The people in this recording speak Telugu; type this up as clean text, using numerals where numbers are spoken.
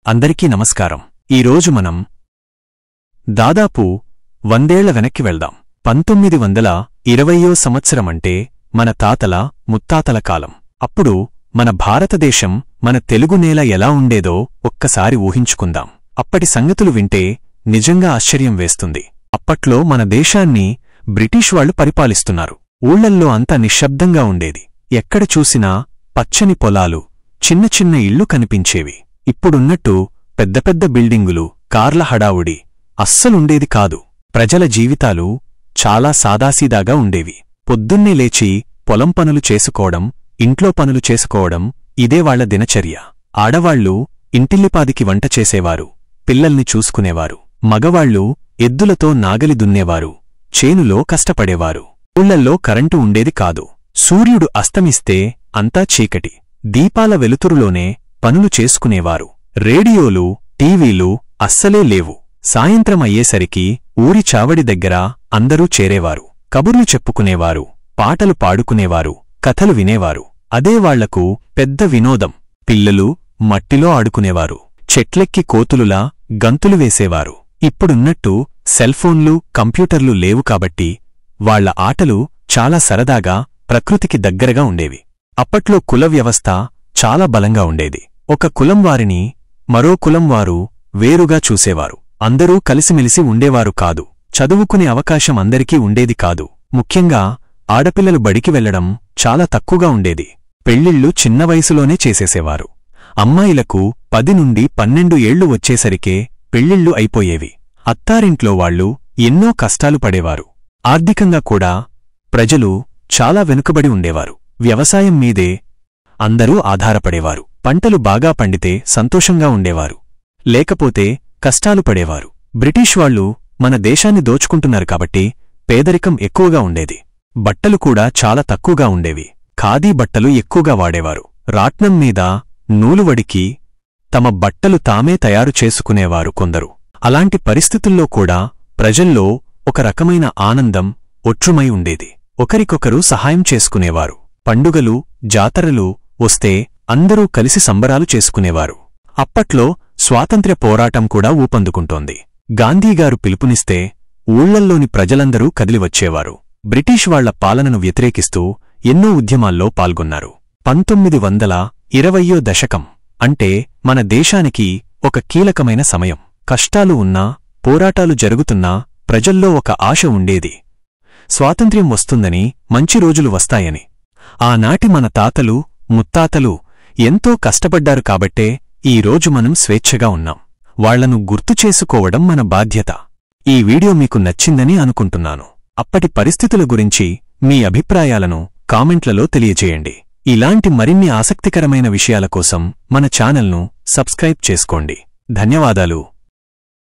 అందరికీ నమస్కారం. ఈరోజు మనం దాదాపు 100 ఏళ్ల వెనక్కి వెళ్దాం. 1920వ సంవత్సరమంటే మన తాతల ముత్తాతల కాలం. అప్పుడు మన భారతదేశం, మన తెలుగు నేల ఎలా ఉండేదో ఒక్కసారి ఊహించుకుందాం. అప్పటి సంగతులు వింటే నిజంగా ఆశ్చర్యం వేస్తుంది. అప్పట్లో మన దేశాన్ని బ్రిటిష్ వాళ్లు పరిపాలిస్తున్నారు. ఊళ్లల్లో అంతా నిశ్శబ్దంగా ఉండేది. ఎక్కడ చూసినా పచ్చని పొలాలు, చిన్న చిన్న ఇళ్లు కనిపించేవి. ఇప్పుడున్నట్టు పెద్ద పెద్ద బిల్డింగులు, కార్ల హడావుడి అస్సలుండేది కాదు. ప్రజల జీవితాలు చాలా సాదాసీదాగా ఉండేవి. పొద్దున్నే లేచి పొలం పనులు చేసుకోవడం, ఇంట్లో పనులు చేసుకోవడం ఇదే వాళ్ల దినచర్య. ఆడవాళ్లు ఇంటిల్లిపాదికి వంట చేసేవారు, పిల్లల్ని చూసుకునేవారు. మగవాళ్లు ఎద్దులతో నాగలి దున్నేవారు, చేనులో కష్టపడేవారు. ఊళ్లల్లో కరెంటు ఉండేది కాదు. సూర్యుడు అస్తమిస్తే అంతా చీకటి. దీపాల వెలుతురులోనే పనులు చేసుకునేవారు. రేడియోలు, టీవీలు అస్సలే లేవు. సాయంత్రం అయ్యేసరికి ఊరి చావడి దగ్గర అందరూ చేరేవారు. కబుర్లు చెప్పుకునేవారు, పాటలు పాడుకునేవారు, కథలు వినేవారు. అదే వాళ్లకు పెద్ద వినోదం. పిల్లలు మట్టిలో ఆడుకునేవారు, చెట్లెక్కి కోతులులా గంతులు వేసేవారు. ఇప్పుడున్నట్టు సెల్ఫోన్లు, కంప్యూటర్లు లేవు కాబట్టి వాళ్ల ఆటలు చాలా సరదాగా, ప్రకృతికి దగ్గరగా ఉండేవి. అప్పట్లో కుల వ్యవస్థ చాలా బలంగా ఉండేది. ఒక కులం వారిని మరో కులం వారు వేరుగా చూసేవారు. అందరూ కలిసిమెలిసి ఉండేవారు కాదు. చదువుకునే అవకాశం అందరికీ ఉండేది కాదు. ముఖ్యంగా ఆడపిల్లలు బడికి వెళ్లడం చాలా తక్కువగా ఉండేది. పెళ్లిళ్లు చిన్న వయసులోనే చేసేసేవారు. అమ్మాయిలకు 10 నుండి 12 ఏళ్లు వచ్చేసరికే పెళ్లిళ్లు అయిపోయేవి. అత్తారింట్లో వాళ్లు ఎన్నో కష్టాలు పడేవారు. ఆర్థికంగా కూడా ప్రజలు చాలా వెనుకబడి ఉండేవారు. వ్యవసాయం మీదే అందరూ ఆధారపడేవారు. పంటలు బాగా పండితే సంతోషంగా ఉండేవారు, లేకపోతే కష్టాలు పడేవారు. బ్రిటిష్ వాళ్లు మన దేశాన్ని దోచుకుంటున్నారు కాబట్టి పేదరికం ఎక్కువగా ఉండేది. బట్టలు కూడా చాలా తక్కువగా ఉండేవి. ఖాదీ బట్టలు ఎక్కువగా వాడేవారు. రాట్నం మీద నూలువడికి తమ బట్టలు తామే తయారు చేసుకునేవారు కొందరు. అలాంటి పరిస్థితుల్లో కూడా ప్రజల్లో ఒక రకమైన ఆనందం, ఒట్రుమై ఉండేది. ఒకరికొకరు సహాయం చేసుకునేవారు. పండుగలు, జాతరలు వస్తే అందరూ కలిసి సంబరాలు చేసుకునేవారు. అప్పట్లో స్వాతంత్ర్య పోరాటం కూడా ఊపందుకుంటోంది. గాంధీగారు పిలుపునిస్తే ఊళ్లల్లోని ప్రజలందరూ కదిలివచ్చేవారు. బ్రిటిష్ వాళ్ల పాలనను వ్యతిరేకిస్తూ ఎన్నో ఉద్యమాల్లో పాల్గొన్నారు. 1920వ దశకం అంటే మన దేశానికి ఒక కీలకమైన సమయం. కష్టాలు ఉన్నా, పోరాటాలు జరుగుతున్నా ప్రజల్లో ఒక ఆశ ఉండేది. స్వాతంత్ర్యం వస్తుందని, మంచి రోజులు వస్తాయని. ఆనాటి మన తాతలు, ముత్తాతలు ఎంతో కష్టపడ్డారు కాబట్టే ఈరోజు మనం స్వేచ్ఛగా ఉన్నాం. వాళ్లను గుర్తు చేసుకోవడం మన బాధ్యత. ఈ వీడియో మీకు నచ్చిందని అనుకుంటున్నాను. అప్పటి పరిస్థితుల గురించి మీ అభిప్రాయాలను కామెంట్లలో తెలియజేయండి. ఇలాంటి మరిన్ని ఆసక్తికరమైన విషయాల కోసం మన ఛానల్ను సబ్స్క్రైబ్ చేసుకోండి. ధన్యవాదాలు.